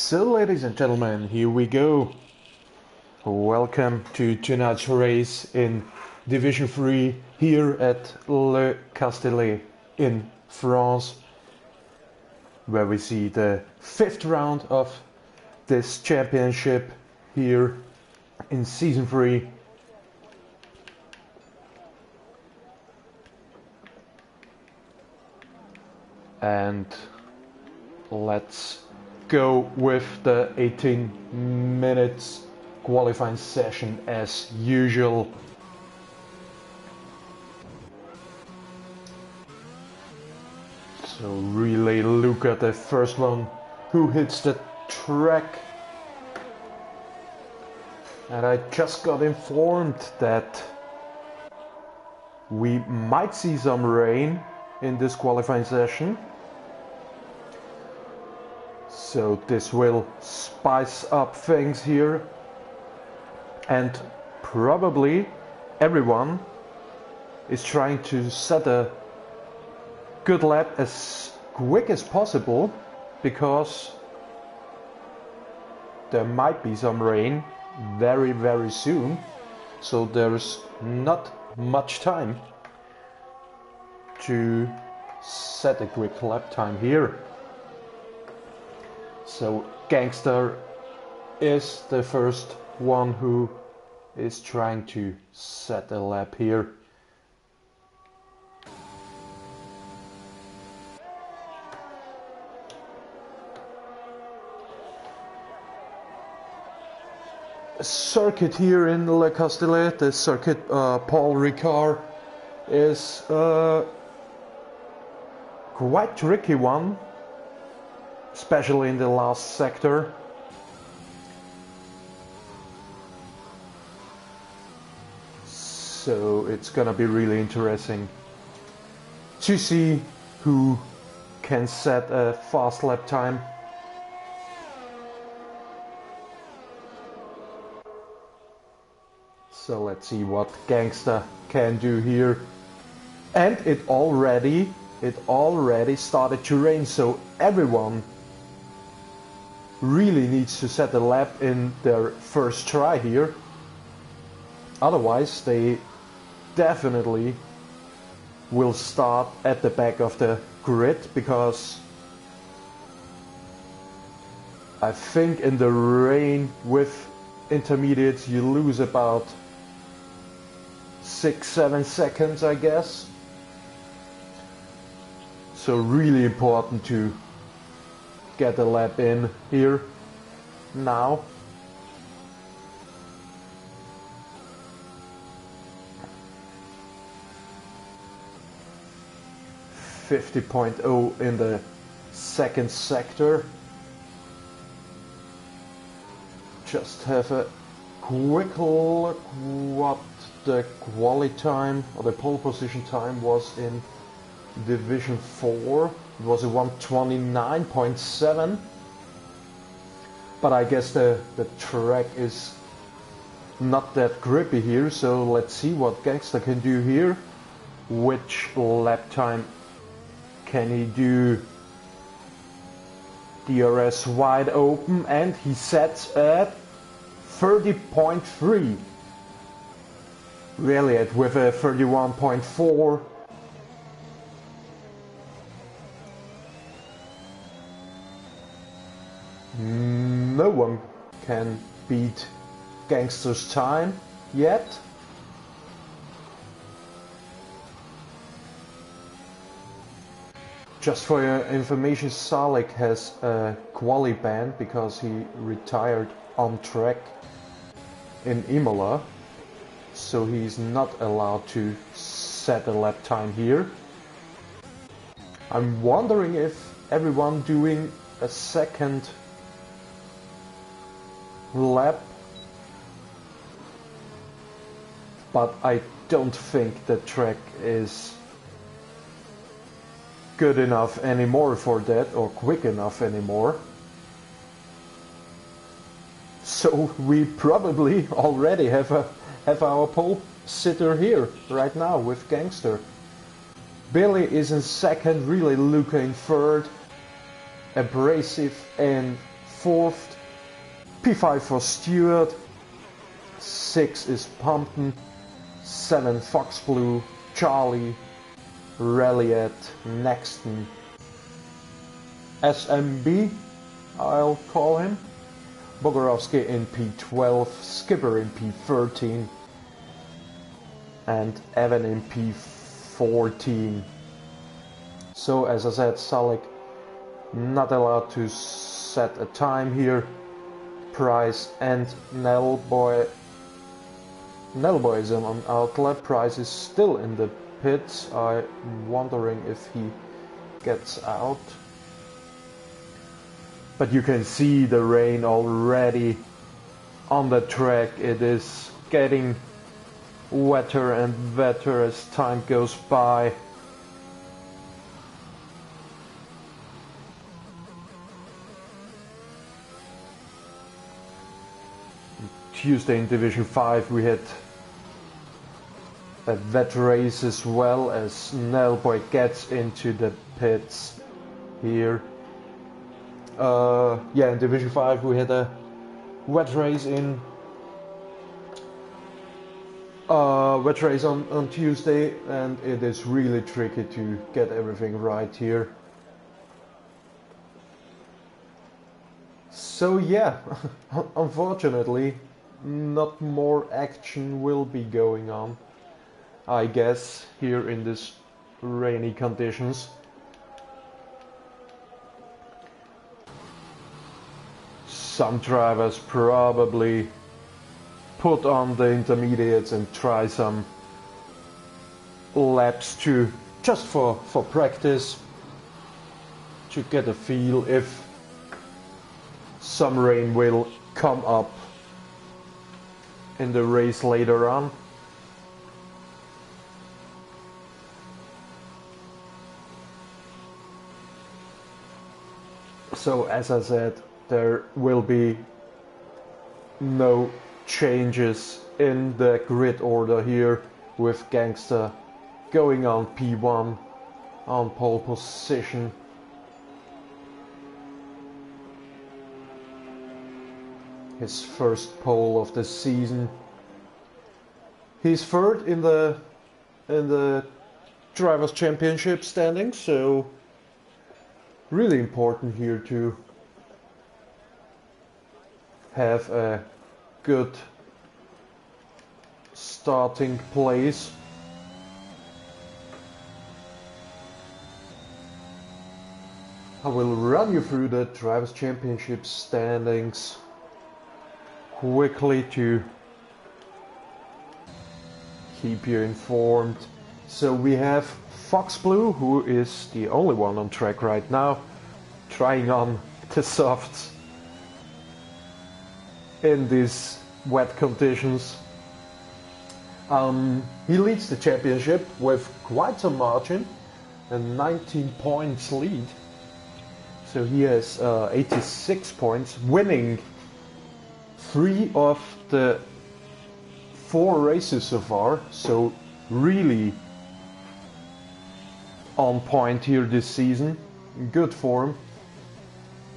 So, ladies and gentlemen, here we go. Welcome to tonight's race in Division 3 here at Le Castellet in France, where we see the 5th round of this championship here in Season 3. And let's go with the 18 minutes qualifying session as usual. So really look at the first one who hits the track. And I just got informed that we might see some rain in this qualifying session. So this will spice up things here, and probably everyone is trying to set a good lap as quick as possible, because there might be some rain very soon, so there's not much time to set a quick lap time here. So Gangster is the first one who is trying to set a lap here. Circuit here in Le Castellet, the circuit Paul Ricard, is quite tricky one, especially in the last sector. So it's gonna be really interesting to see who can set a fast lap time. So let's see what Gangster can do here. And it already started to rain, so everyone really needs to set a lap in their first try here. Otherwise they definitely will start at the back of the grid, because I think in the rain with intermediates you lose about 6-7 seconds, I guess. So really important to get a lap in here now. .50 in the second sector. Just have a quick look what the quali time or the pole position time was in Division 4. It was a 1:29.7, but I guess the track is not that grippy here, so let's see what Gangster can do here. Which lap time can he do? DRS wide open, and he sets at 30.3. Really, with a 31.4. No one can beat Gangster's time yet. Just for your information, Salik has a quali ban because he retired on track in Imola, so he's not allowed to set a lap time here. I'm wondering if everyone doing a second lap, but I don't think the track is good enough anymore for that, or quick enough anymore. So we probably already have our pole sitter here right now with Gangster. Billy is in second, really looking third, abrasive in 4th. P5 for Stewart. 6 is Pumpton. 7 Fox Blue, Charlie, Ralliet, Nexton, SMB, I'll call him, Bogorovsky in P12, Skipper in P13, and Evan in P14. So as I said, Salik not allowed to set a time here. Price and Nellboy is on outlet. Price is still in the pits. I'm wondering if he gets out. But you can see the rain already on the track. It is getting wetter and wetter as time goes by. Tuesday in Division 5 we had a wet race as well, as Nellboy gets into the pits here. Yeah, in Division 5 we had a wet race on Tuesday, and it is really tricky to get everything right here. So yeah, unfortunately not more action will be going on, I guess, here in these rainy conditions. Some drivers probably put on the intermediates and try some laps to just for practice, to get a feel if some rain will come up in the race later on. So as I said, there will be no changes in the grid order here, with Gangster going on P1 on pole position. His first pole of the season. He's third in the Drivers' Championship standings, so really important here to have a good starting place. I will run you through the Drivers' Championship standings quickly to keep you informed. So we have Fox Blue, who is the only one on track right now, trying on the softs in these wet conditions. He leads the championship with quite some margin, a 19 points lead. So he has 86 points, winning 3 of the 4 races so far, so really on point here this season, good form.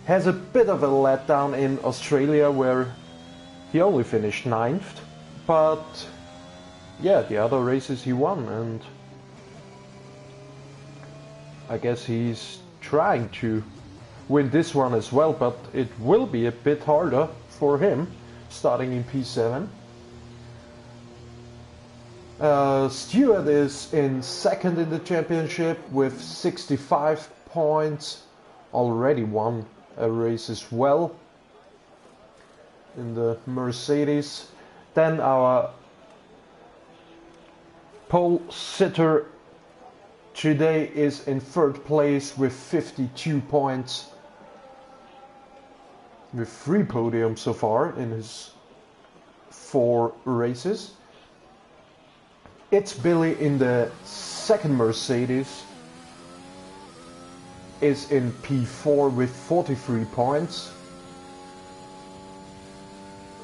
Has a bit of a letdown in Australia, where he only finished 9th, but yeah, the other races he won, and I guess he's trying to win this one as well, but it will be a bit harder for him, starting in P7. Stewart is in 2nd in the championship with 65 points, already won a race as well in the Mercedes. Then our pole sitter today is in 3rd place with 52 points, with 3 podiums so far in his 4 races. It's Billy in the 2nd Mercedes, is in P4 with 43 points.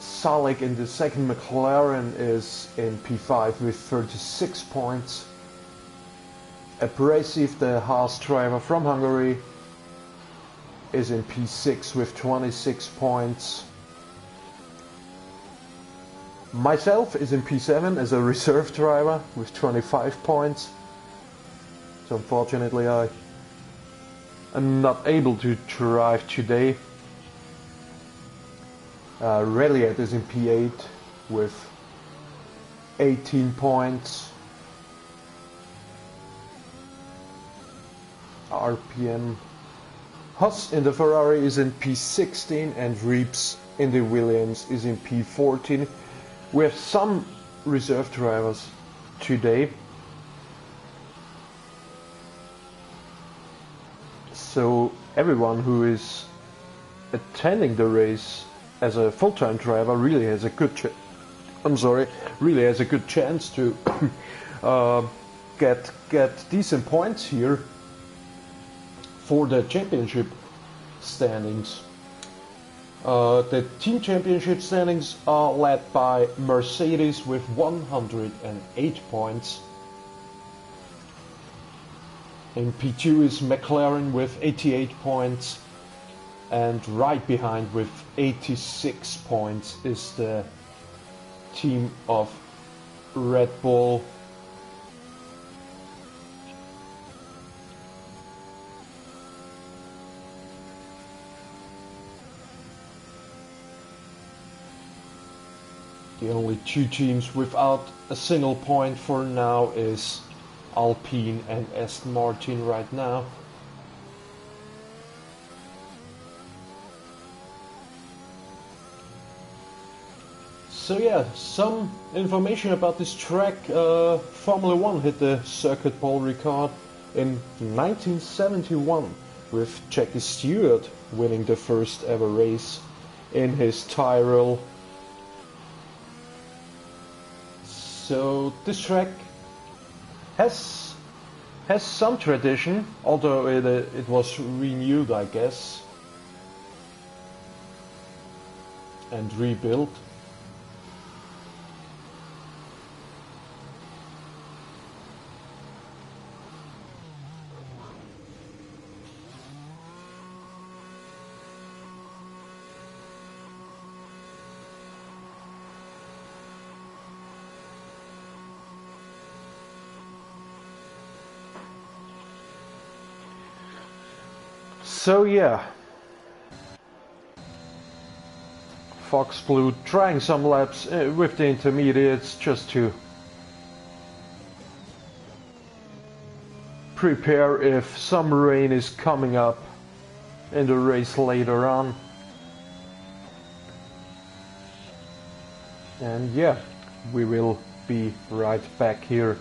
Salik in the 2nd McLaren is in P5 with 36 points. Abrasive, the Haas driver from Hungary, is in P6 with 26 points. Myself is in P7 as a reserve driver with 25 points. So unfortunately I am not able to drive today. Reliet is in P8 with 18 points. RPM. Huss in the Ferrari is in P16 and Reeps in the Williams is in P14. We have some reserve drivers today. So everyone who is attending the race as a full-time driver really has a good really has a good chance to get decent points here for the championship standings. The team championship standings are led by Mercedes with 108 points. In P2 is McLaren with 88 points, and right behind with 86 points is the team of Red Bull. The only two teams without a single point for now is Alpine and Aston Martin right now. So yeah, some information about this track. Formula 1 hit the circuit pole record in 1971 with Jackie Stewart winning the first ever race in his Tyrrell. So this track has some tradition, although it was renewed, I guess, and rebuilt. So yeah, Fox Blue trying some laps with the intermediates just to prepare if some rain is coming up in the race later on. And yeah, we will be right back here.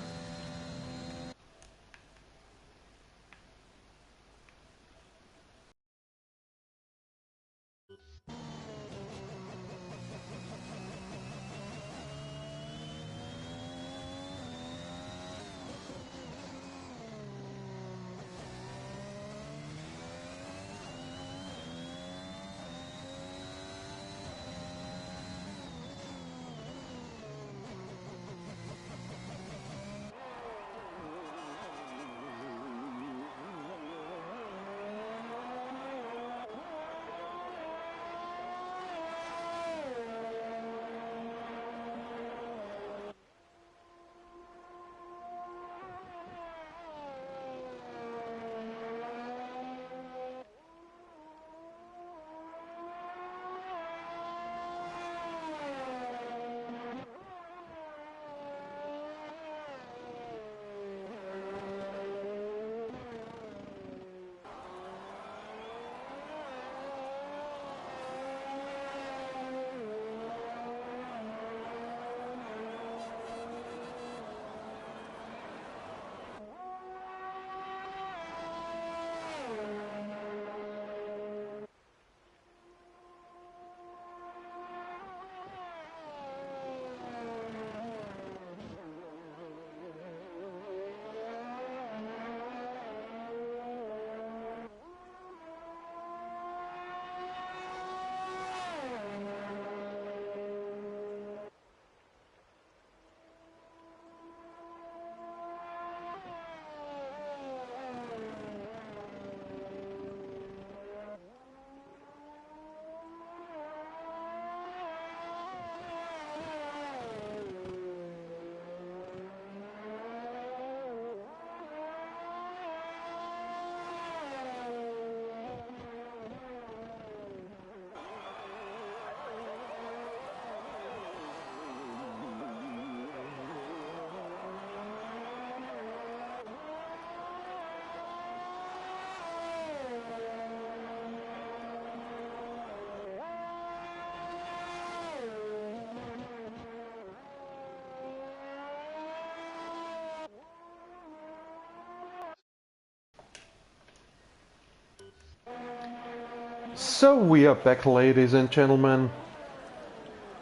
So we are back, ladies and gentlemen,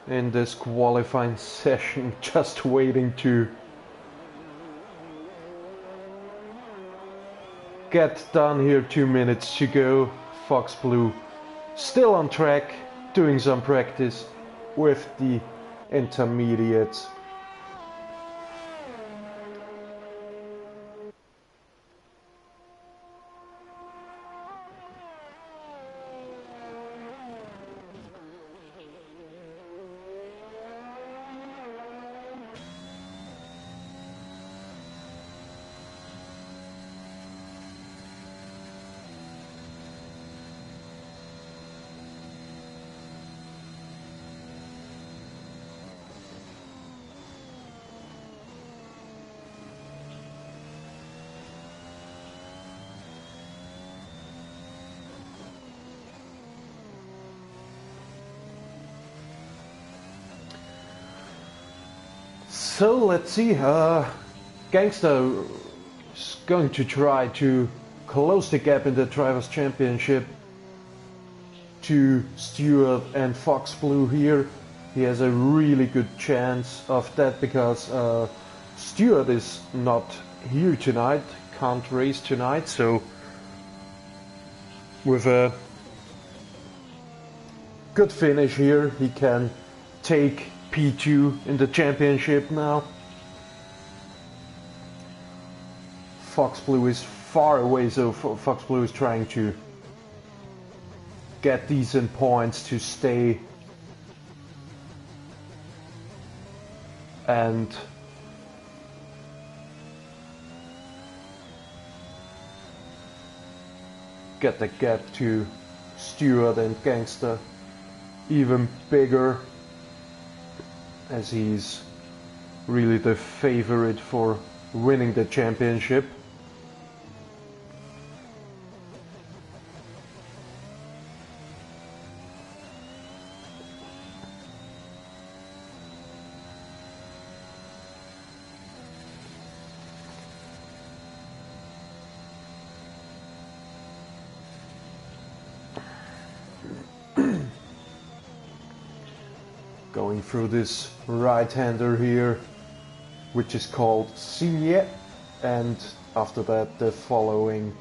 in this qualifying session, just waiting to get done here. 2 minutes to go. Fox Blue still on track, doing some practice with the intermediates. So let's see, Gangster is going to try to close the gap in the Drivers' Championship to Stewart and Fox Blue here. He has a really good chance of that because Stewart is not here tonight, can't race tonight, so with a good finish here he can take P2 in the championship now. Fox Blue is far away, so Fox Blue is trying to get decent points to stay and get the gap to Stewart and Gangster even bigger, as he's really the favorite for winning the championship. Going through this right-hander here, which is called Signet, and after that the following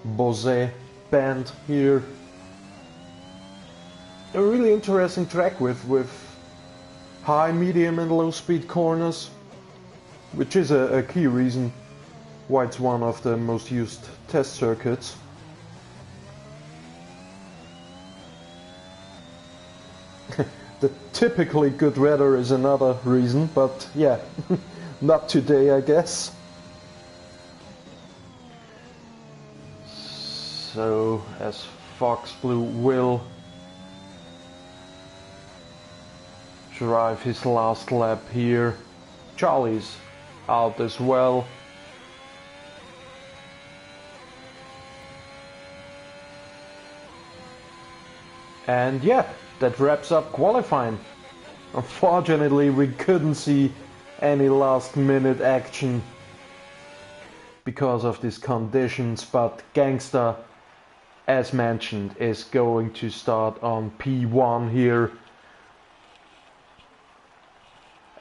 Bose band here. A really interesting track with high, medium and low speed corners, which is a key reason why it's one of the most used test circuits. The typically good weather is another reason, but yeah, not today, I guess. So, as Fox Blue will drive his last lap here, Charlie's out as well. And yeah, that wraps up qualifying. Unfortunately, we couldn't see any last minute action because of these conditions, but Gangster, as mentioned, is going to start on P1 here,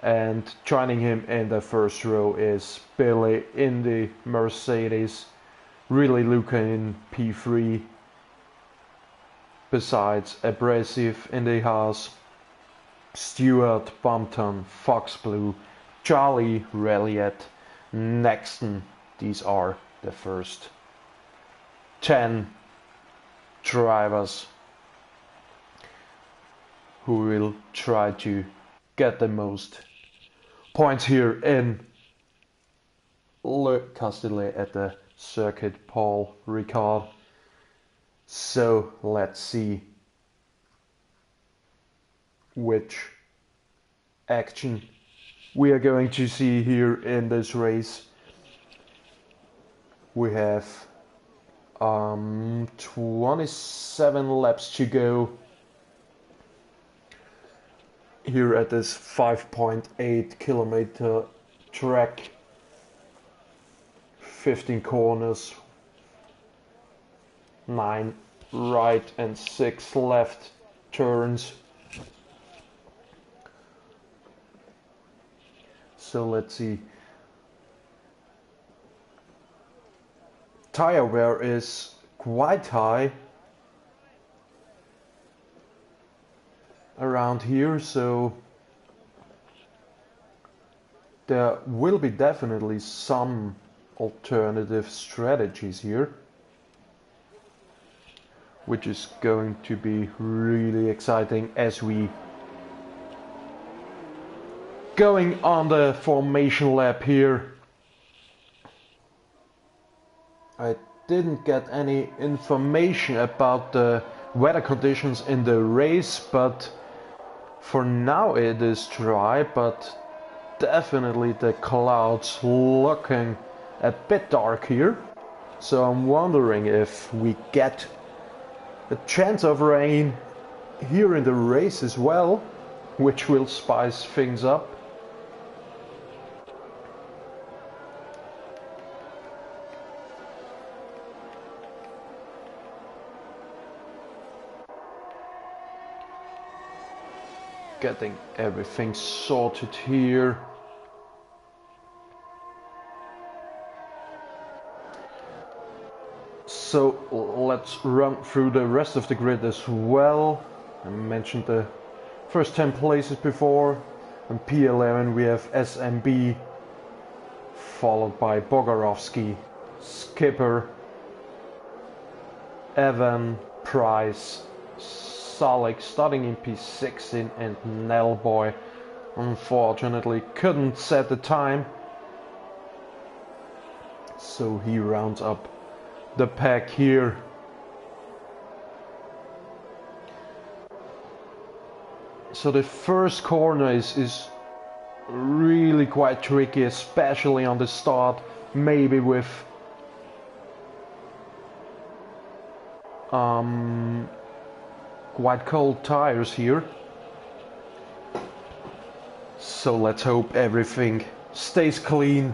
and joining him in the first row is Billy in the Mercedes, really looking in P3. Besides Abrasive in the Haas, Stewart, Bumpton, Fox Blue, Charlie, Ralliet, Nexton. These are the first 10 drivers who will try to get the most points here in Le Castellet at the Circuit Paul Ricard. So let's see which action we are going to see here in this race. We have 27 laps to go here at this 5.8 kilometer track, 15 corners, 9 right and 6 left turns. So let's see. Tire wear is quite high around here, so there will be definitely some alternative strategies here, which is going to be really exciting as we going on the formation lap here. I didn't get any information about the weather conditions in the race, but for now it is dry, but definitely the clouds looking a bit dark here. So I'm wondering if we get a chance of rain here in the race as well, which will spice things up. Getting everything sorted here. So let's run through the rest of the grid as well. I mentioned the first 10 places before. On P11 we have SMB, followed by Bogarovsky, Skipper, Evan, Price, Salik starting in P16, and Nellboy unfortunately couldn't set the time, so he rounds up the pack here. So the first corner is really quite tricky, especially on the start, maybe with quite cold tires here. So let's hope everything stays clean.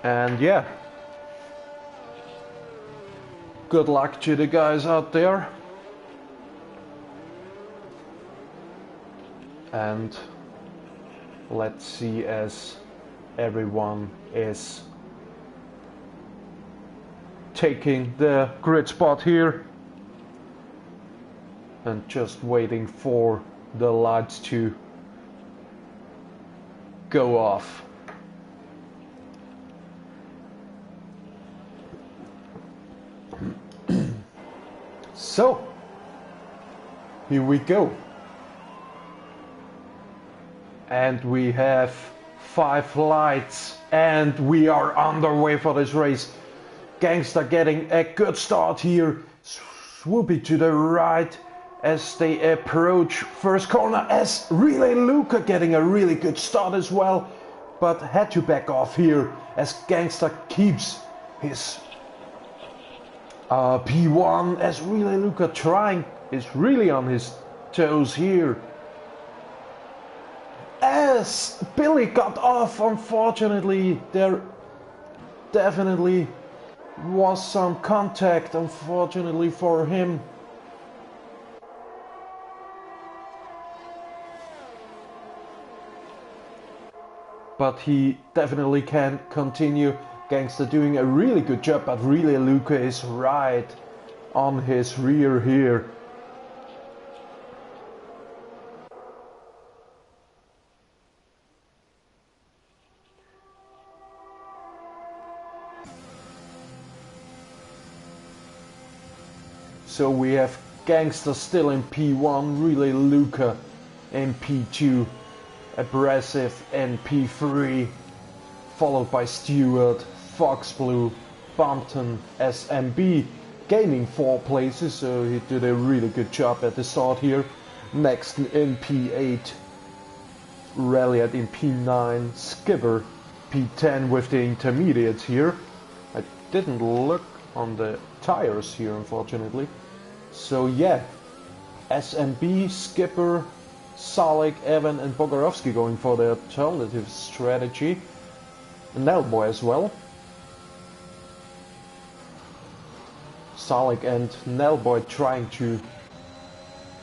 And yeah, good luck to the guys out there. And let's see as everyone is taking the grid spot here and just waiting for the lights to go off. So here we go, and we have 5 lights and we are underway for this race. Gangster getting a good start here, swooping to the right as they approach first corner, as Relay Luca getting a really good start as well, but had to back off here as Gangster keeps his P1, as Relay Luca is really on his toes here. As Billy got off, unfortunately, there definitely was some contact, unfortunately for him. But he definitely can continue. Gangster doing a really good job, but really Luca is right on his rear here. So we have Gangster still in P1, Relay Luca in P2, Abrasive in P3, followed by Stewart, Fox Blue, Bumpton, SMB, gaining 4 places, so he did a really good job at the start here. Next in P8, Ralliat in P9, Skipper P10 with the intermediates here. I didn't look on the tires here, unfortunately. So yeah, SMB, Skipper, Salik, Evan and Bogarovsky going for the alternative strategy. And Nellboy as well. Salik and Nelboy trying to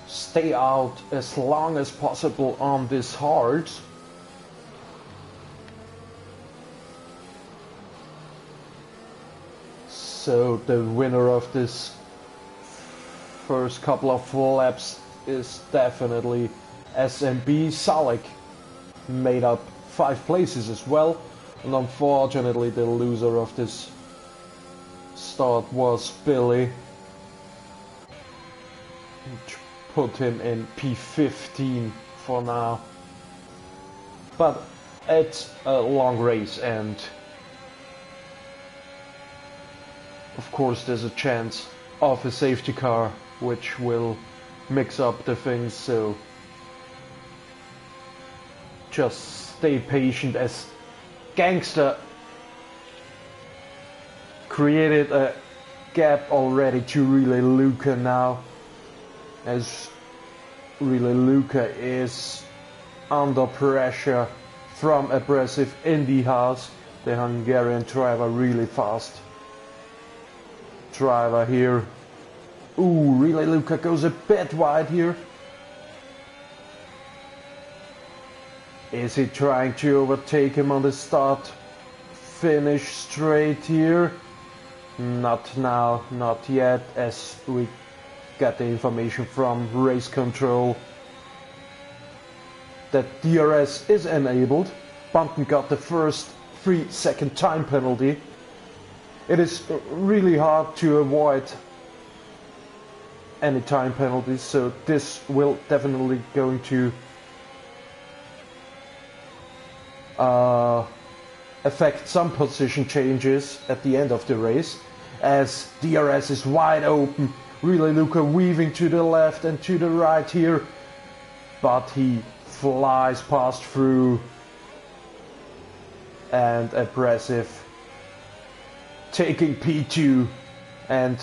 stay out as long as possible on this hard. So the winner of this first couple of laps is definitely SMB. Salik made up 5 places as well, and unfortunately the loser of this start was Billy, which put him in P15 for now. But it's a long race, and of course there's a chance of a safety car which will mix up the things, so just stay patient, as Gangster created a gap already to Relay Luca now, as Relay Luca is under pressure from Abrasive Indy Haas, the Hungarian driver, really fast driver here. Ooh, Relay Luca goes a bit wide here. Is he trying to overtake him on the start finish straight here? Not now, not yet, as we got the information from race control that DRS is enabled. Bumpton got the first 3-second time penalty. It is really hard to avoid any time penalties, so this will definitely going to affect some position changes at the end of the race, as DRS is wide open. Relay Luca weaving to the left and to the right here, but he flies past through, and Abrasive taking P2 and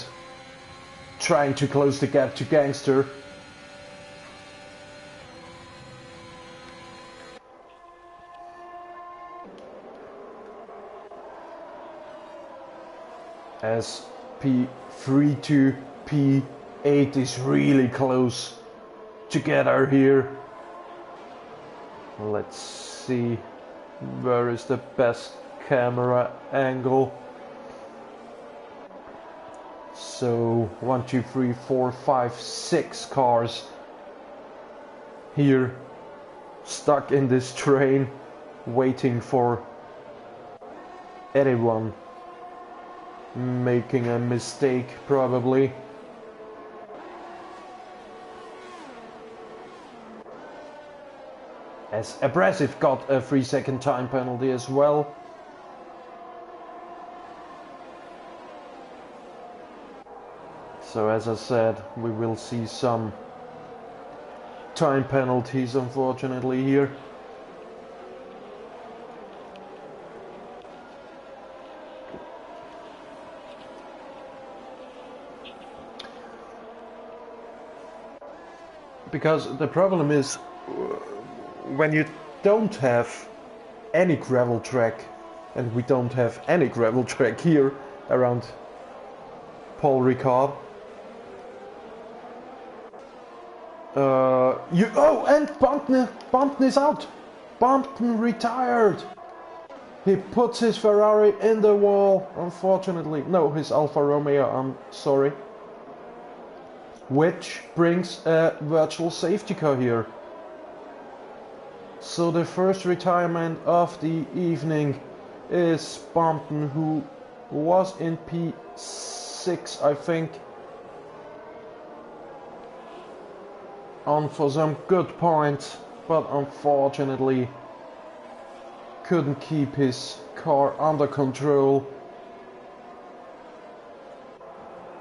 trying to close the gap to Gangster. As P3 to P8 is really close together here. Let's see, where is the best camera angle? So 1, 2, 3, 4, 5, 6 cars here stuck in this train, waiting for anyone making a mistake, probably. As Abrasive got a 3-second time penalty as well. So as I said, we will see some time penalties, unfortunately, here. Because the problem is, when you don't have any gravel track, and we don't have any gravel track here around Paul Ricard, and Bumpton is out. Bumpton retired. He puts his Ferrari in the wall, unfortunately. No, his Alfa Romeo, I'm sorry. Which brings a virtual safety car here. So the first retirement of the evening is Bumpton, who was in P6, I think, on for some good points, but unfortunately couldn't keep his car under control.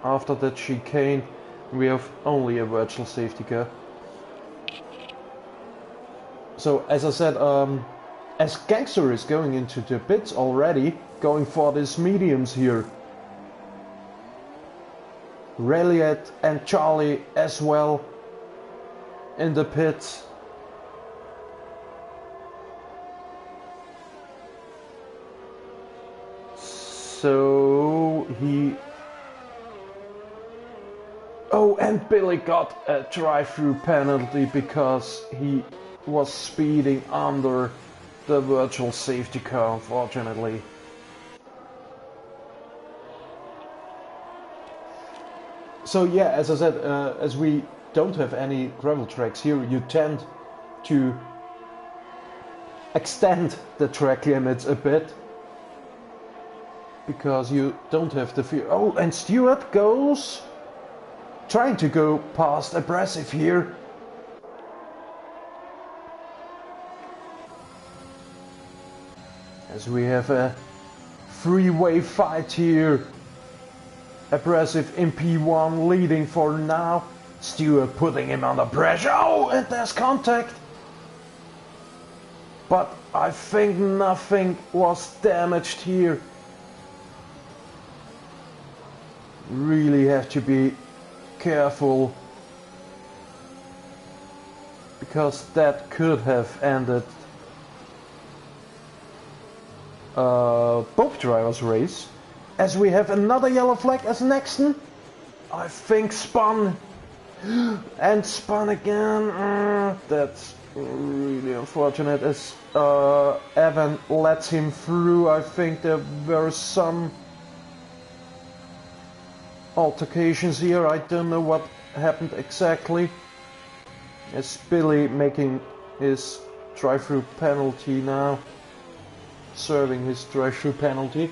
After that chicane, we have only a virtual safety car. So as I said, as Gangster is going into the pits already, going for these mediums here. Reliet and Charlie as well in the pits. So he and Billy got a drive-through penalty because he was speeding under the virtual safety car, unfortunately. So yeah, as I said, as we don't have any gravel tracks here, you tend to extend the track limits a bit because you don't have the fear. Oh, and Stewart goes trying to go past Abrasive here. As we have a three-way fight here. Abrasive in P1 leading for now. Stewart putting him under pressure. Oh, and there's contact. But I think nothing was damaged here. Really have to be careful, because that could have ended both drivers' race. As we have another yellow flag as Nexton, I think spun and spun again. That's really unfortunate as Evan lets him through. I think there were some altercations here. I don't know what happened exactly. As Billy making his drive-through penalty now, serving his drive-through penalty.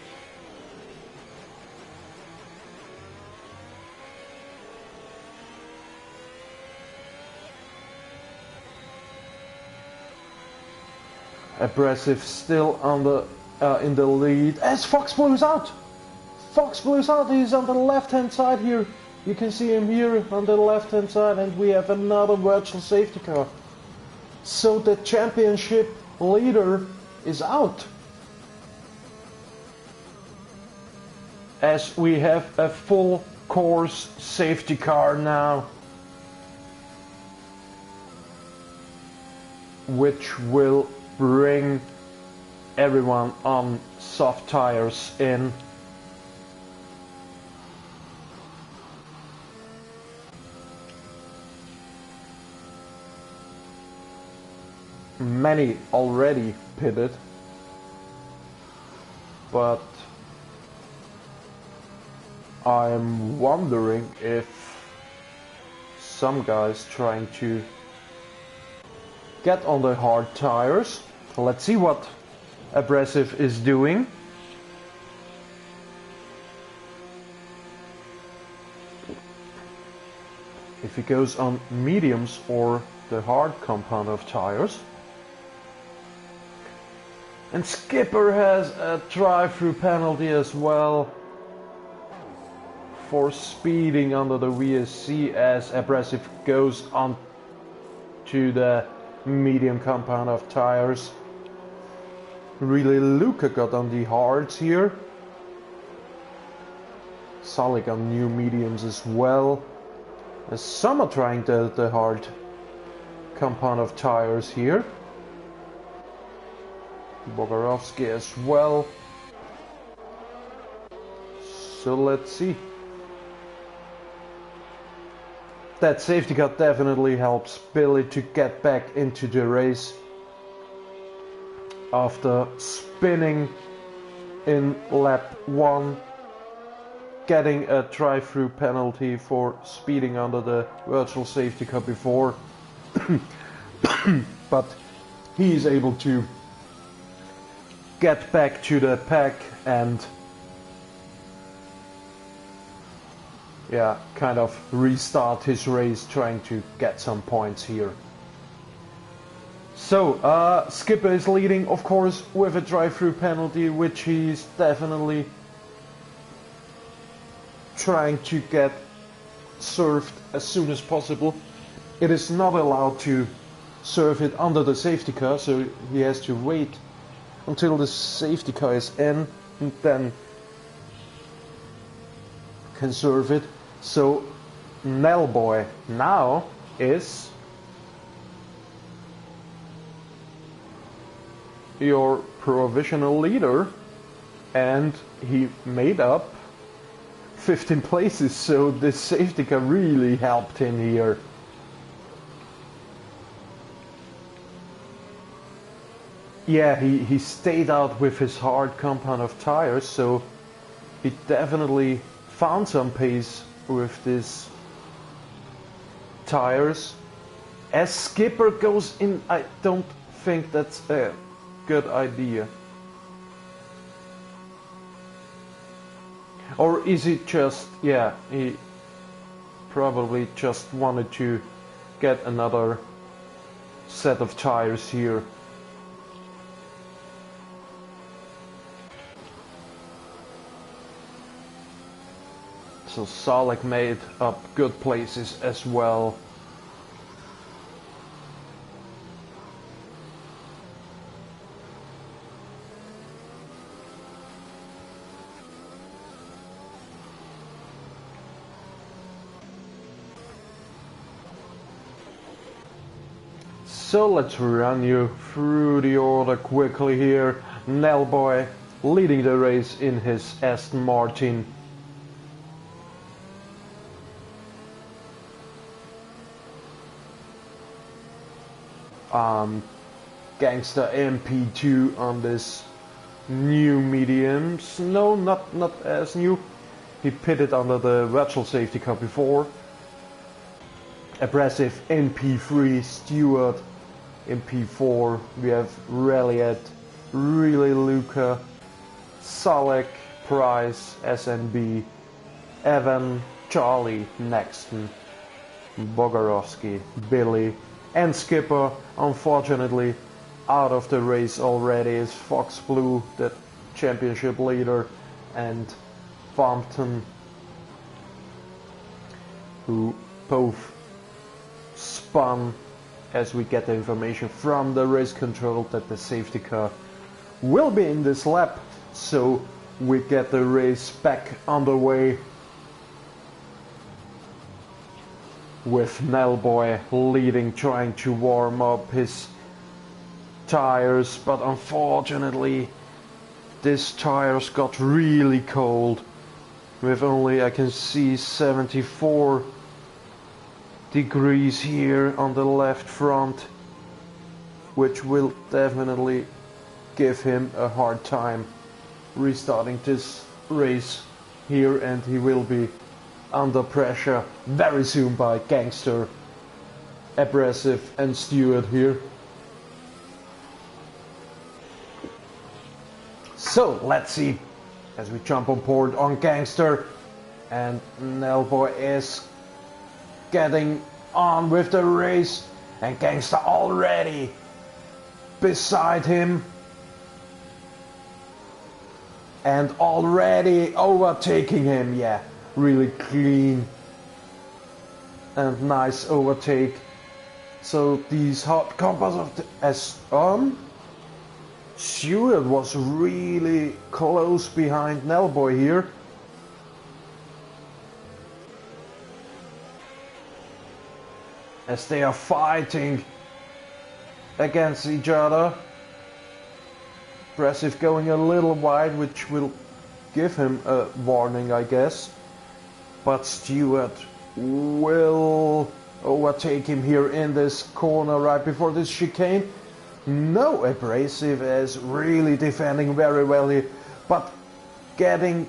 Abrasive still on the in the lead as Fox Blue's out. Fox Blue's out. He's on the left-hand side here. You can see him here on the left-hand side, and we have another virtual safety car. So the championship leader is out. As we have a full course safety car now, which will bring everyone on soft tires in. Many already pitted, but I'm wondering if some guys trying to get on the hard tires. Let's see what Abrasive is doing. If he goes on mediums or the hard compound of tires. And Skipper has a drive-through penalty as well for speeding under the VSC as Abrasive goes on to the medium compound of tires. Really, Luca got on the hards here. Salik on new mediums as well. As some are trying the hard compound of tires here. Bogarovsky as well. So let's see. That safety car definitely helps Billy to get back into the race after spinning in lap 1, getting a drive-through penalty for speeding under the virtual safety car before. But he is able to get back to the pack and kind of restart his race, trying to get some points here. So Skipper is leading, of course, with a drive-through penalty, which he's definitely trying to get served as soon as possible. It is not allowed to serve it under the safety car, so he has to wait until the safety car is in and then can serve it. So Nellboy now is your provisional leader, and he made up 15 places, so this safety car really helped him here. Yeah, he stayed out with his hard compound of tires, so he definitely found some pace with these tires. As Skipper goes in, I don't think that's a good idea. Or is it just, yeah, he probably just wanted to get another set of tires here. So Salek made up good places as well. So let's run you through the order quickly here. Nellboy leading the race in his Aston Martin. Gangster MP2 on this new mediums. No, not as new. He pitted under the virtual safety car before. Abrasive MP3 Stewart. MP4 we have Reliet, Relay Luca, Salek, Price, SNB, Evan, Charlie, Nexton, Bogarowski, Billy, and Skipper, unfortunately, out of the race already is Fox Blue, the championship leader, and Fompton, who both spun, as we get the information from the race control that the safety car will be in this lap, so we get the race back underway with Nellboy leading, trying to warm up his tires, but unfortunately these tires got really cold with only, I can see, 74 degrees here on the left front, which will definitely give him a hard time restarting this race here, and he will be under pressure very soon by Gangster, Abrasive and Stewart here. So let's see as we jump on board on Gangster, and Nellboy is getting on with the race, and Gangster already beside him and already overtaking him. Yeah, really clean and nice overtake. So these hot compounds of Stewart was really close behind Nellboy here. As they are fighting against each other. Abrasive going a little wide, which will give him a warning, I guess. But Stewart will overtake him here in this corner right before this chicane. No, Abrasive is really defending very well here, but getting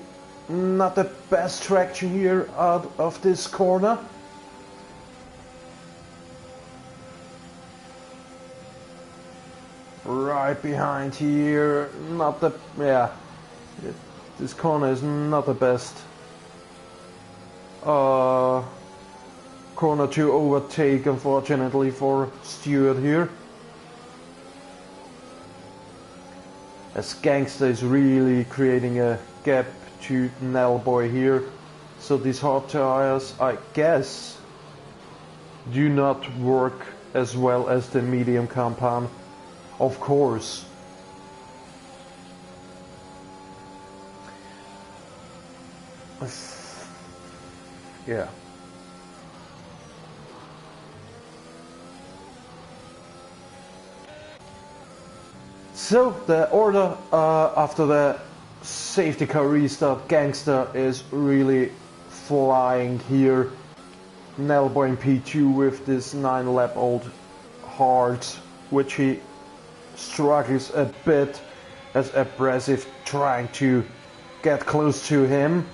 not the best traction here out of this corner. Right behind here, not the, yeah, this corner is not the best corner to overtake, unfortunately, for Stewart here. As Gangster is really creating a gap to Nellboy here. So these hard tires, I guess, do not work as well as the medium compound. Of course. Yeah. So the order after the safety car restart, Gangster is really flying here. Nelboy in P2 with this 9-lap-old hard, which he struggles a bit as Abrasive trying to get close to him.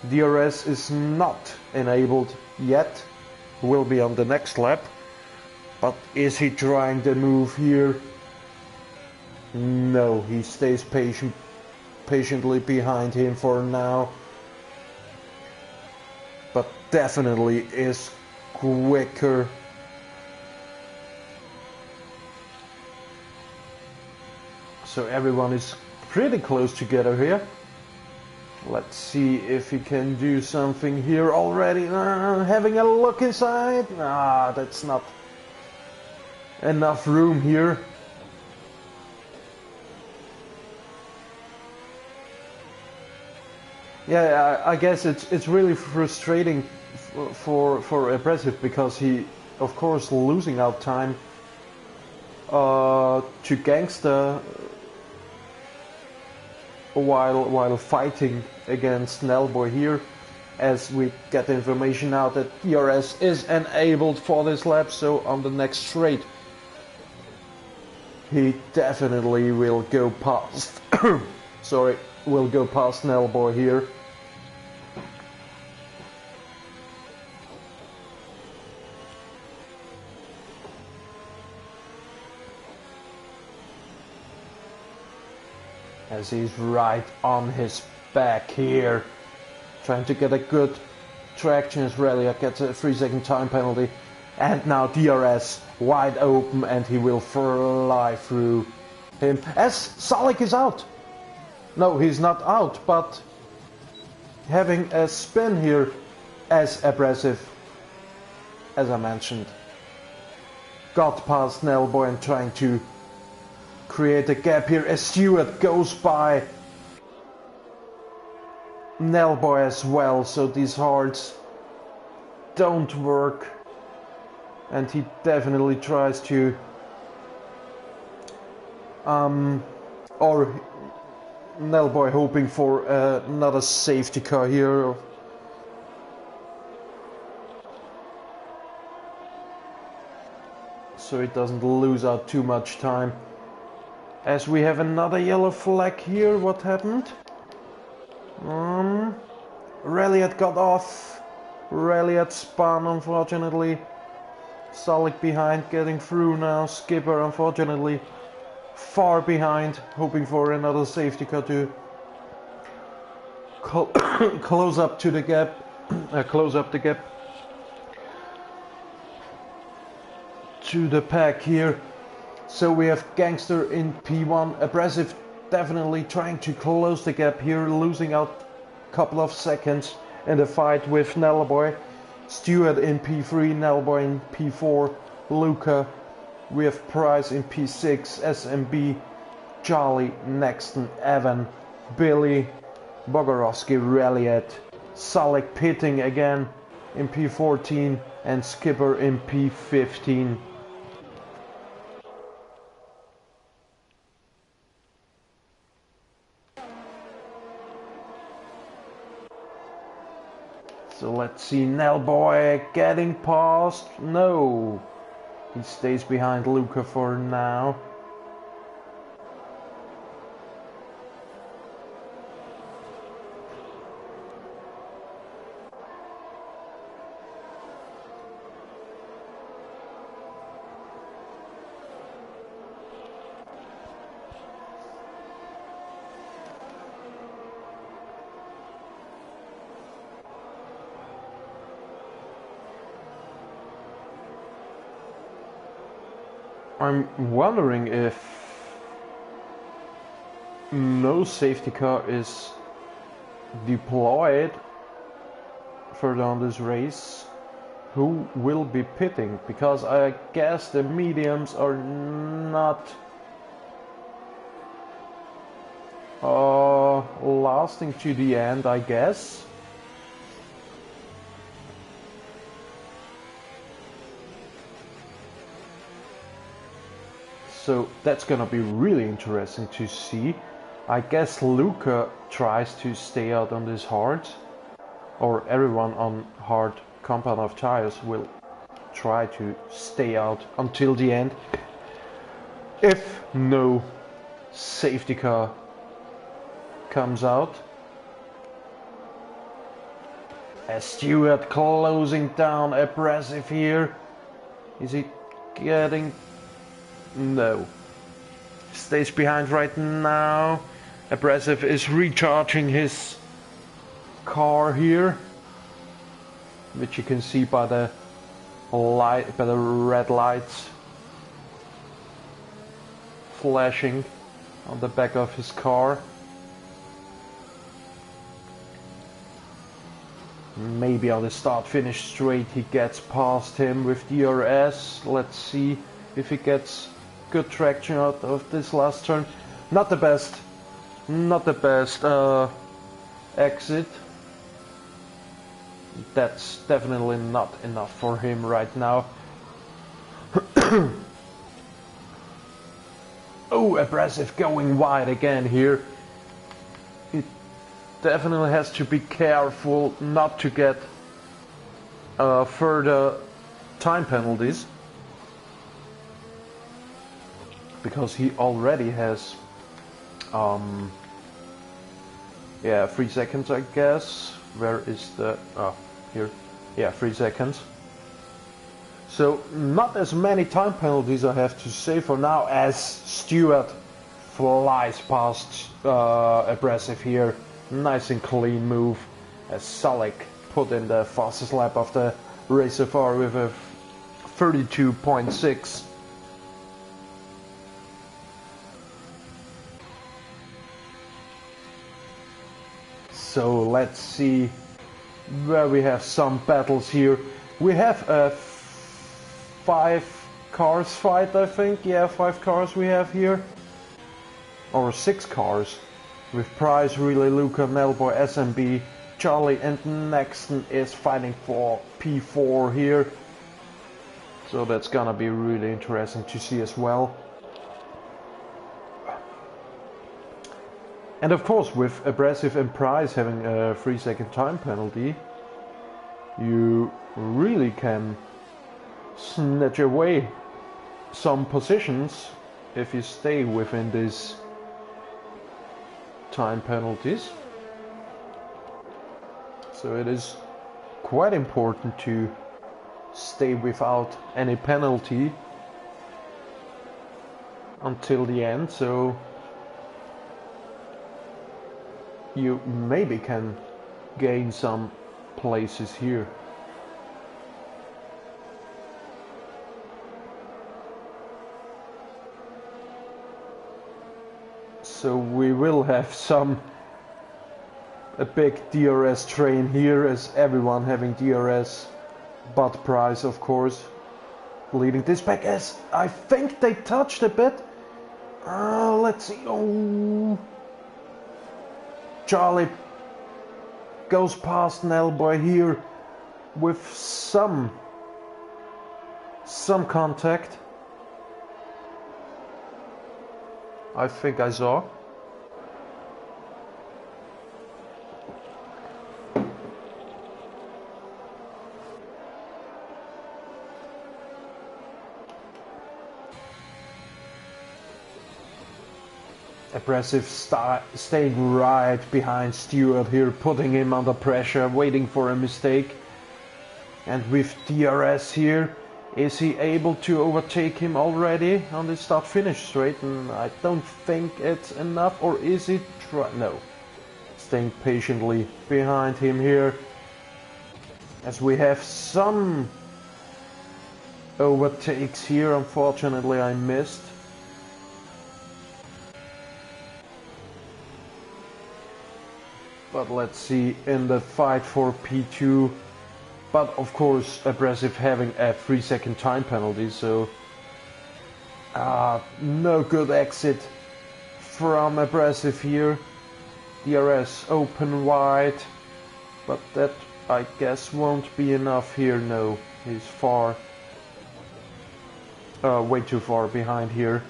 DRS is not enabled yet, will be on the next lap. But is he trying the move here? No, he stays patiently behind him for now. But definitely is quicker. So everyone is pretty close together here. Let's see if he can do something here already. Having a look inside. That's not enough room here. Yeah, I guess it's really frustrating for Abrasive, because he, of course, losing out time to Gangster while fighting against Nelboy here, as we get the information out that DRS is enabled for this lap. So on the next straight he definitely will go past will go past Nelboy here. As he's right on his back here, trying to get a good traction as Ralliart gets a 3-second time penalty. And now DRS wide open, and he will fly through him as Salik is out. No, he's not out, but having a spin here as Abrasive, as I mentioned, got past Nelboy and trying to create a gap here as Stewart goes by Nelboy as well. So these hards don't work, and he definitely tries to or Nelboy hoping for another safety car here. So it doesn't lose out too much time. As we have another yellow flag here. What happened? Ralliart got off. Ralliart spun, unfortunately. Salik behind, getting through now. Skipper, unfortunately, far behind, hoping for another safety car to close up to the gap. Close up the gap to the pack here. So we have Gangster in P1, Abrasive definitely trying to close the gap here, losing out a couple of seconds in the fight with Nelboy. Stewart in P3, Nelboy in P4, Luca. We have Price in P6, SMB, Charlie, Nexton, Evan, Billy, Bogorowski, Ralliart, Salik pitting again in P14, and Skipper in P15. So let's see, Nelboy getting past. No, he stays behind Luca for now. I'm wondering if no safety car is deployed further on this race. Who will be pitting? Because I guess the mediums are not lasting to the end, I guess. So that's gonna be really interesting to see. I guess Luca tries to stay out on this hard. or everyone on hard compound of tires will try to stay out until the end if no safety car comes out. As Stewart closing down Abrasive here. Is he getting... No. Stays behind right now. Abrasive is recharging his car here, which you can see by the light, by the red lights flashing on the back of his car. Maybe on the start-finish straight he gets past him with DRS. Let's see if he gets good traction out of this last turn. Not the best exit. That's definitely not enough for him right now. Oh, Abrasive going wide again here. It definitely has to be careful not to get further time penalties, because he already has 3 seconds, I guess. Where is the... oh, here. Yeah, 3 seconds. So not as many time penalties, I have to say, for now, as Stewart flies past Abrasive here. Nice and clean move, as Salik put in the fastest lap of the race so far with a 32.6. So let's see where we have some battles here. We have a 5 cars fight, I think. Yeah, 5 cars we have here. Or 6 cars. With Price, Relay, Luca, Melboy, SMB, Charlie and Nexton is fighting for P4 here. So that's gonna be really interesting to see as well. And of course, with Abrasive and Price having a 3-second time penalty, you really can snatch away some positions if you stay within these time penalties. So it is quite important to stay without any penalty until the end, so you maybe can gain some places here. So we will have a big DRS train here, as everyone having DRS, but Price of course leading this back, as I think they touched a bit. Let's see. Oh, Charlie goes past Nelboy here with some contact. I think I saw. Abrasive staying right behind Stewart here, putting him under pressure, waiting for a mistake. And with DRS here, is he able to overtake him already on the start-finish straight? And I don't think it's enough, or is he no. Staying patiently behind him here, as we have some overtakes here. Unfortunately, I missed. But let's see in the fight for P2. But of course, Abrasive having a 3-second time penalty, so no good exit from Abrasive here. DRS open wide, but that I guess won't be enough here. No, he's way too far behind here.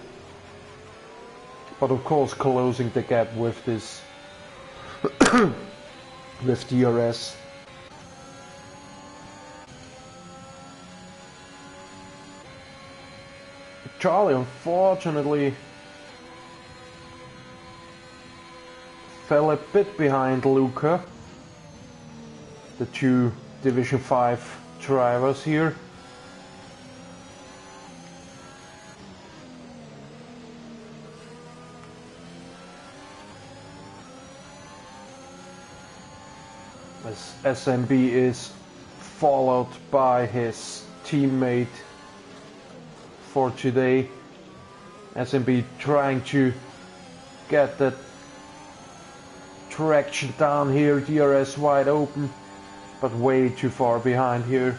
But of course, closing the gap with this with DRS Charlie unfortunately fell a bit behind Luca, the two Division 5 drivers here. As SMB is followed by his teammate for today. SMB trying to get that traction down here, DRS wide open, but way too far behind here.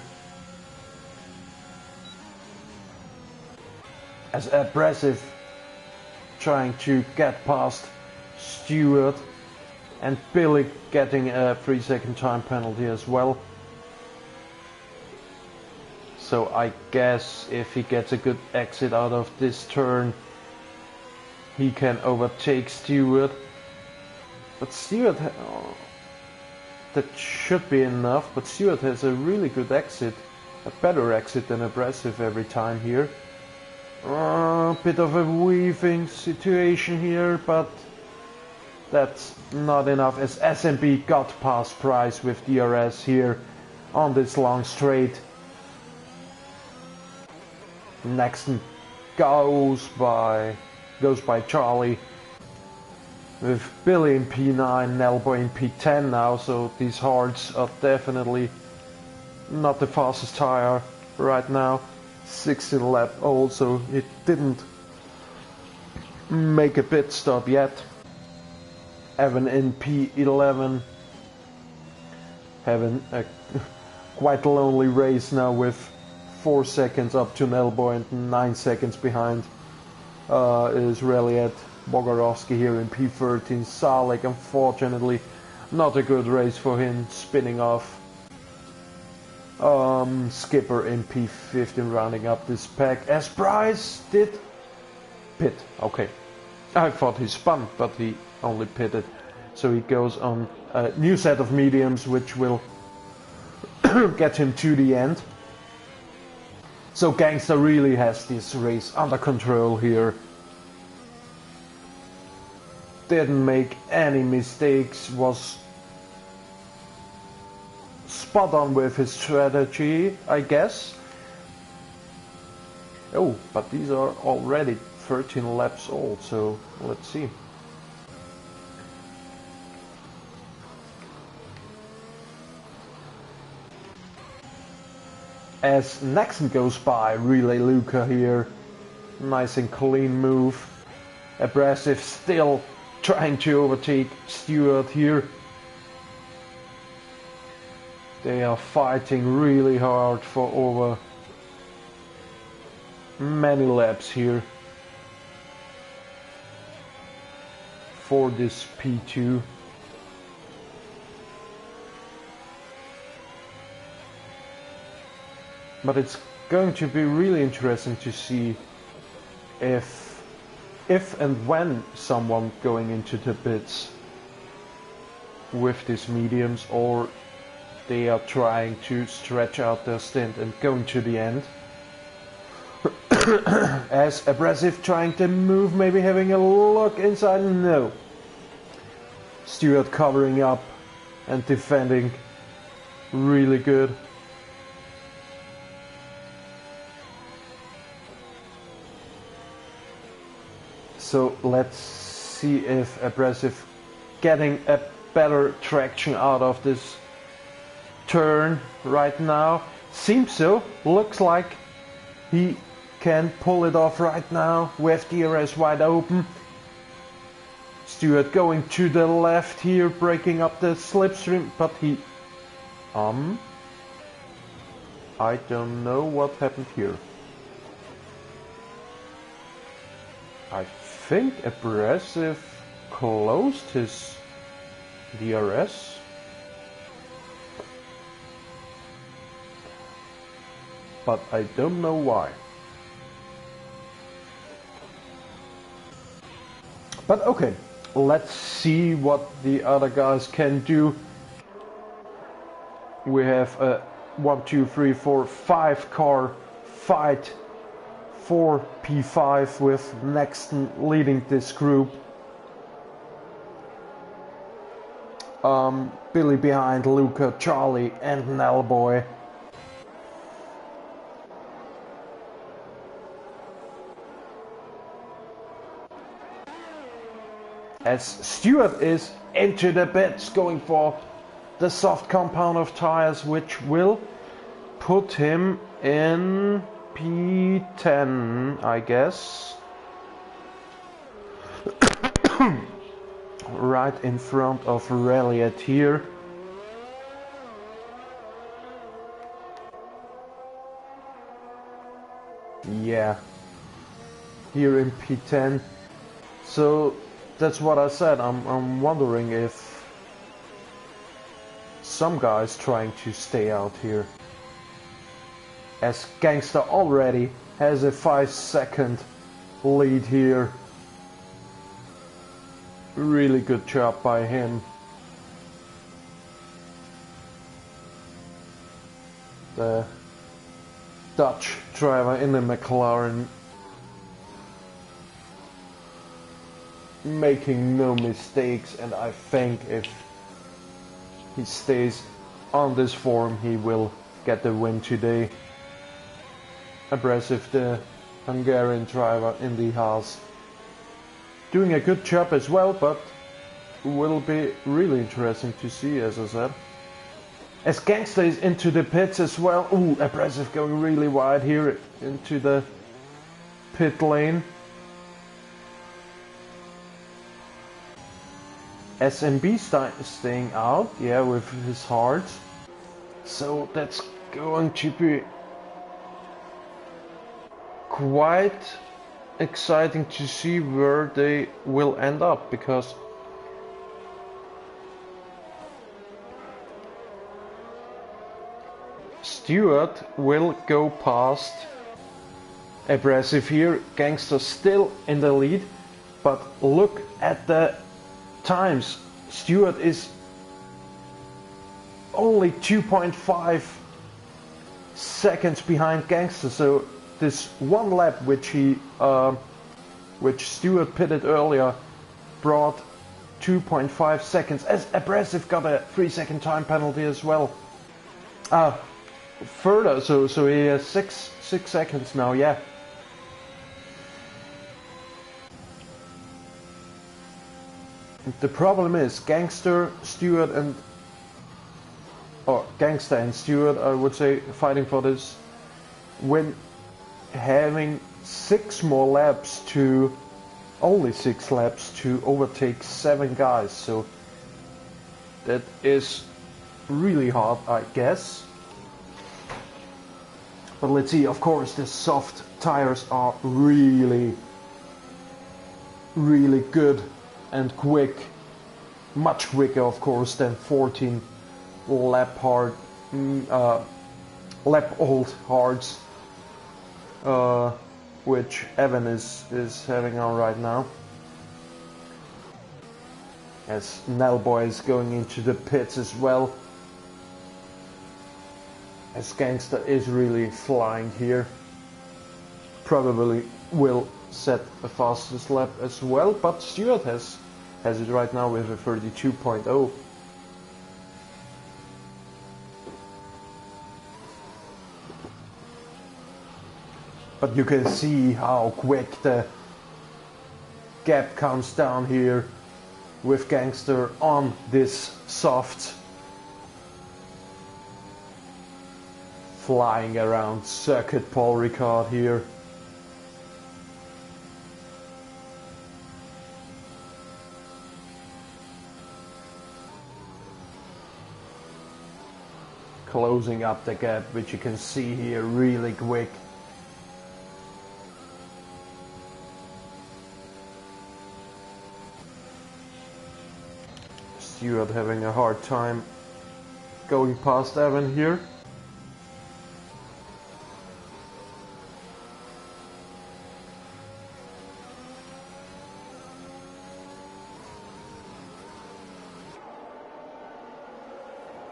As Abrasive trying to get past Stewart, and Billy getting a 3-second time penalty as well. So I guess if he gets a good exit out of this turn, he can overtake Stewart. But Stewart, that should be enough, but Stewart has a really good exit, a better exit than Abrasive every time here. A bit of a weaving situation here, but that's not enough, as SMB got past Price with DRS here on this long straight. Next goes by Charlie, with Billy in P9, Nelboy in P10 now, so these hards are definitely not the fastest tire right now. 16 lap old, so it didn't make a pit stop yet. Evan in P11, having a quite lonely race now with 4 seconds up to Nelboy and 9 seconds behind is Reliet. Bogarowski here in P13. Salek, unfortunately, not a good race for him, spinning off. Skipper in P15 rounding up this pack, as Bryce did pit. Okay, I thought he spun, but he only pitted. So he goes on a new set of mediums, which will get him to the end. So Gangster really has this race under control here. Didn't make any mistakes, was spot on with his strategy, I guess. Oh, but these are already 13 laps old, so let's see. As Nexon goes by, Relay Luca here. Nice and clean move. Abrasive still trying to overtake Stewart here. They are fighting really hard for over many laps here for this P2. But it's going to be really interesting to see if and when someone going into the pits with these mediums, or they are trying to stretch out their stint and going to the end. As Abrasive trying to move, maybe having a look inside, no. Stewart covering up and defending really good. So let's see if Abrasive getting a better traction out of this turn right now. Seems so. Looks like he can pull it off right now with DRS wide open. Stewart going to the left here, breaking up the slipstream, but he I don't know what happened here. I think Abrasive closed his DRS. But I don't know why. But okay, let's see what the other guys can do. We have a 1, 2, 3, 4, 5 car fight for P5 with Nexton leading this group. Billy behind Luca, Charlie and Nellboy. As Stewart is into the pits going for the soft compound of tires, which will put him in P10, I guess. Right in front of Ralliet here. Yeah, here in P10. So that's what I said. I'm wondering if some guys trying to stay out here, as Gangster already has a 5-second lead here. Really good job by him. The Dutch driver in the McLaren making no mistakes, and I think if he stays on this form he will get the win today. Abrasive, the Hungarian driver in the Haas, doing a good job as well, but will be really interesting to see, as I said. As Gangster is into the pits as well. Ooh, Abrasive going really wide here into the pit lane. SMB staying out, yeah, with his heart. So that's going to be quite exciting to see where they will end up, because Stewart will go past Abrasive here. Gangster still in the lead, but look at the times. Stewart is only 2.5 seconds behind Gangster, so this one lap which Stewart pitted earlier brought 2.5 seconds, as Abrasive got a 3-second time penalty as well. Further, so he has 6 seconds now, yeah. The problem is Gangster, Stewart and Gangster and Stewart, I would say, fighting for this win, having 6 more laps to, only 6 laps to overtake 7 guys, so that is really hard, I guess. But let's see. Of course the soft tires are really good and quick, much quicker of course than 14 lap old hards, which Evan is having on right now. As Nellboy is going into the pits as well, as Gangster is really flying here. Probably will set the fastest lap as well, but Stewart has it right now with a 32.0. But you can see how quick the gap comes down here with Gangster on this soft, flying around circuit Paul Ricard here. Closing up the gap, which you can see here really quick. Stewart having a hard time going past Evan here.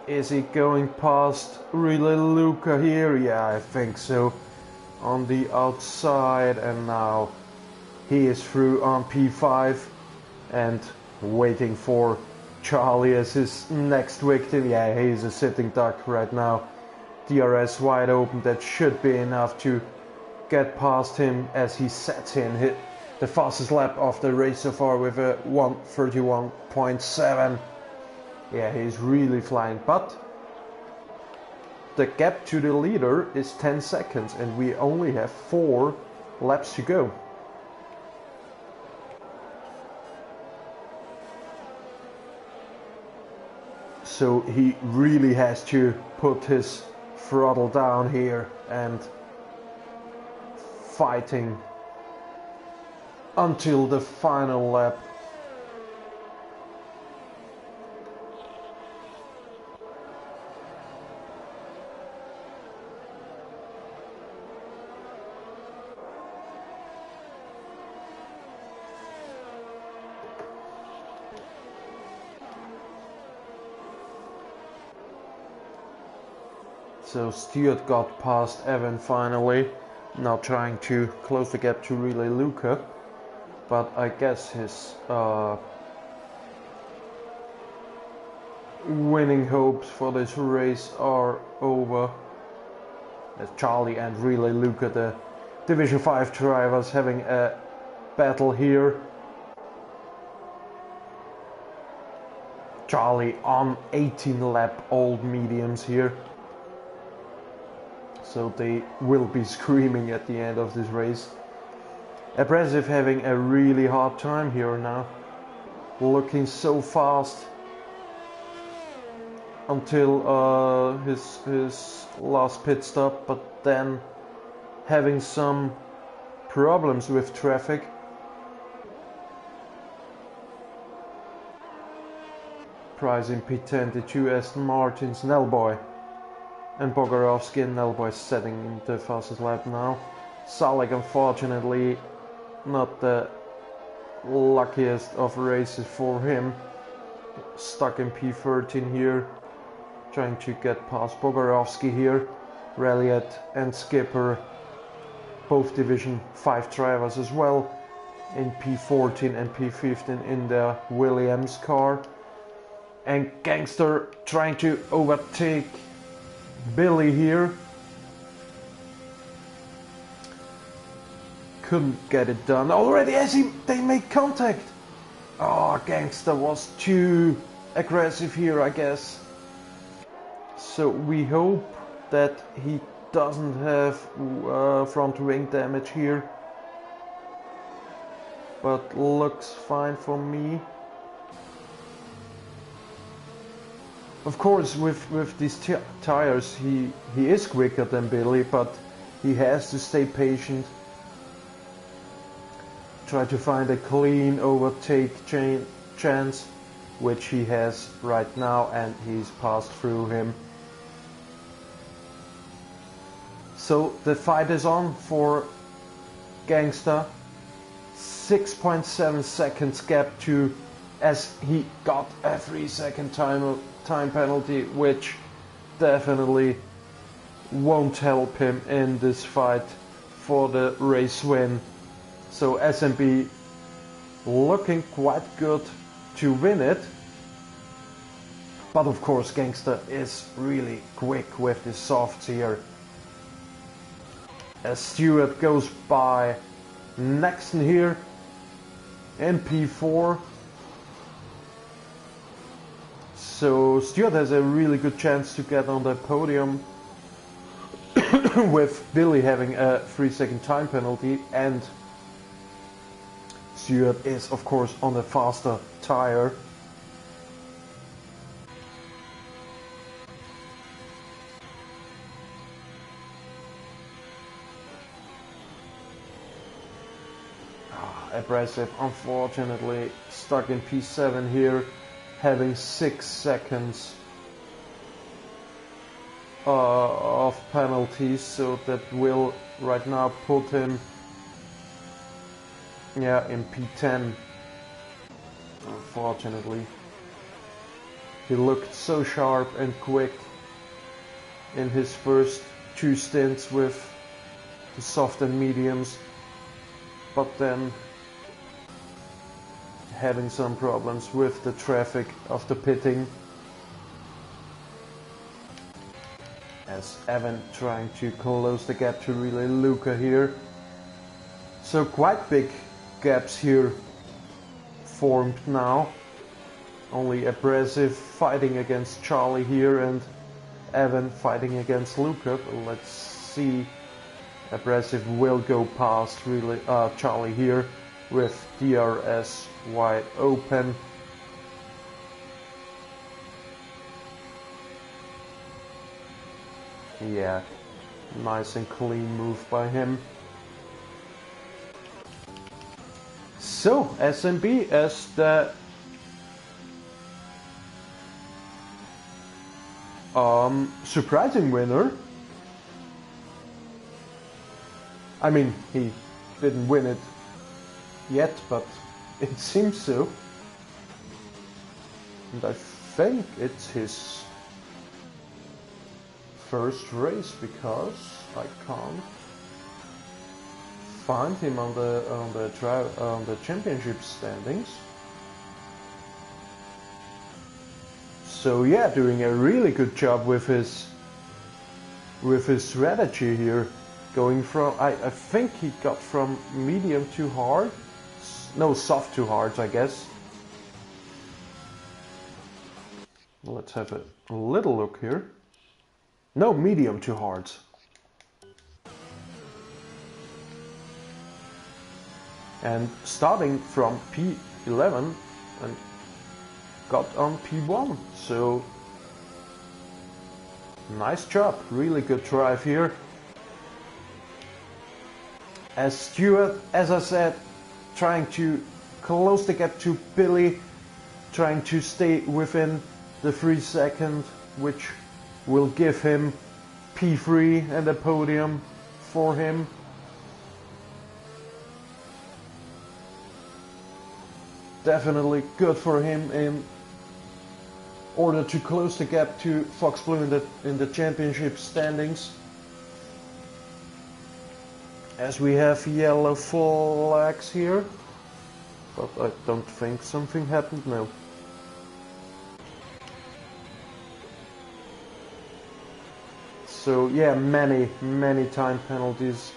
Is he going past really Luca here? Yeah, I think so. on the outside, and now he is through on P5 and waiting for Charlie as his next victim. Yeah, he's a sitting duck right now. DRS wide open, that should be enough to get past him as he sets in hit the fastest lap of the race so far with a 1:31.7. Yeah, he's really flying, but the gap to the leader is 10 seconds and we only have 4 laps to go. So he really has to put his throttle down here and fighting until the final lap. So Stewart got past Evan finally, now trying to close the gap to Relay Luca, but I guess his winning hopes for this race are over. As Charlie and Relay Luca, the Division 5 drivers, having a battle here. Charlie on 18 lap old mediums here. So they will be screaming at the end of this race. Abrasive having a really hard time here now. Looking so fast until his last pit stop, but then having some problems with traffic. Price in P10, the 2 Aston Martins, Nellboy and Bogarovsky, and Nellboy setting the fastest lap now. Salek, unfortunately, not the luckiest of races for him. Stuck in P13 here, trying to get past Bogarovsky here. Ralliet and Skipper, both Division 5 drivers as well, in P14 and P15 in the Williams car. And Gangster trying to overtake Billy here. Couldn't get it done already as they make contact. Oh, Gangster was too aggressive here, I guess. So we hope that he doesn't have front wing damage here. But looks fine for me. Of course, with these tires, he is quicker than Billy, but he has to stay patient. Try to find a clean overtake chance, which he has right now, and he's passed through him. So the fight is on for Gangster. 6.7 seconds gap to, as he got a 3-second time penalty, which definitely won't help him in this fight for the race win. So SMB looking quite good to win it, but of course Gangster is really quick with his softs here. As Stewart goes by Nexon here in P4. So Stewart has a really good chance to get on the podium with Billy having a 3-second time penalty, and Stewart is of course on a faster tire. Abrasive unfortunately stuck in P7 here, having 6 seconds of penalties, so that will right now put him in P10. Unfortunately, he looked so sharp and quick in his first 2 stints with soft and mediums, but then having some problems with the traffic of the pitting, as Evan trying to close the gap to relay Luca here. So quite big gaps here formed now. Only Abrasive fighting against Charlie here and Evan fighting against Luca. But let's see, Abrasive will go past really Charlie here with DRS wide open. Yeah, nice and clean move by him. So SMB as the surprising winner. I mean, he didn't win it yet, but it seems so. And I think it's his first race, because I can't find him on the championship standings. So yeah, doing a really good job with his strategy here, going from I think he got from medium to hard, no, soft to hard, I guess. Let's have a little look here. No, medium to hard. And starting from P11 and got on P1, so nice job, really good drive here. As Stewart, as I said, trying to close the gap to Billy, trying to stay within the 3 seconds, which will give him P3 and a podium for him. Definitely good for him in order to close the gap to Fox Blue in the championship standings. As we have yellow flags here, but I don't think something happened now. So yeah, many time penalties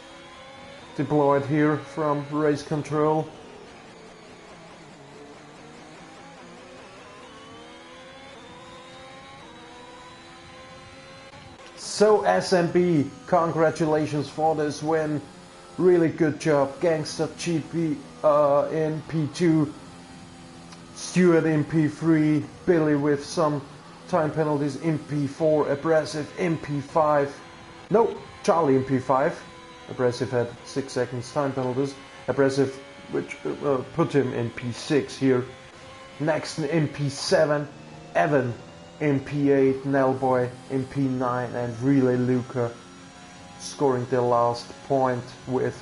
deployed here from race control. So SMB, congratulations for this win. Really good job. Gangster GP in P2, Stewart in P3, Billy with some time penalties in P4, Abrasive in P5. No, Charlie in P5. Abrasive had 6 seconds time penalties. Abrasive, which put him in P6 here. Next in P7, Evan in P8, Nellboy in P9, and Relay Luca scoring the last point with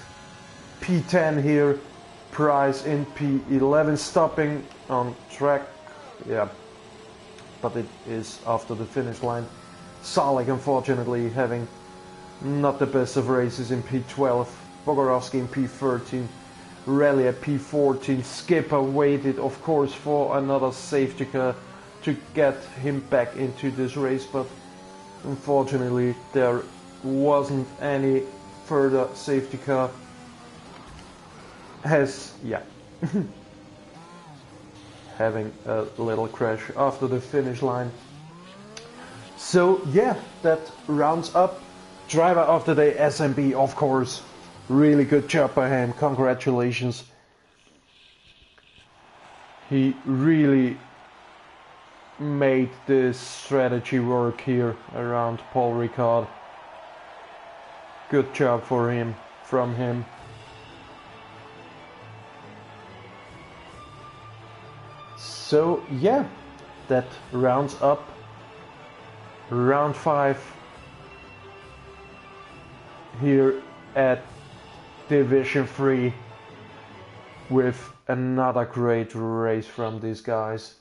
P10 here. Price in P11, stopping on track, yeah, but it is after the finish line. Salik unfortunately having not the best of races in P12, Bogorovsky in P13, Rally at P14. Skipper waited of course for another safety car to get him back into this race, but unfortunately there wasn't any further safety car. Having a little crash after the finish line. So yeah, that rounds up driver of the day, SMB, of course. Really good job by him, congratulations. He really made this strategy work here around Paul Ricard. Good job for him, from him. So yeah, that rounds up round 5 here at Division 3 with another great race from these guys.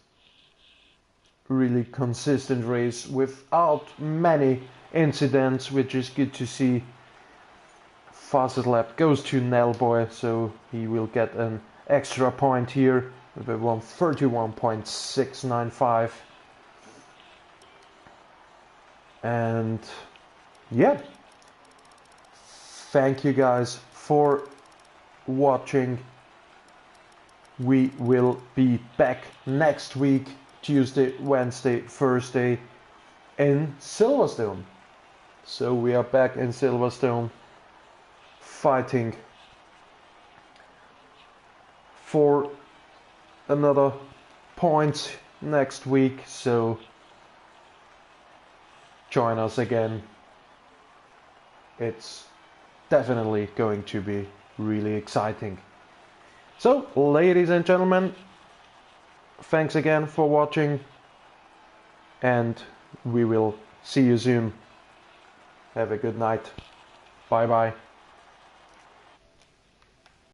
Really consistent race without many incidents, which is good to see. fastest lap goes to Nelboy, so he will get an extra point here with a 131.695. And yeah, thank you guys for watching. We will be back next week, Tuesday, Wednesday, Thursday in Silverstone. So we are back in Silverstone fighting for another point next week. So join us again. It's definitely going to be really exciting. So, ladies and gentlemen, thanks again for watching, and we will see you soon. Have a good night. Bye bye.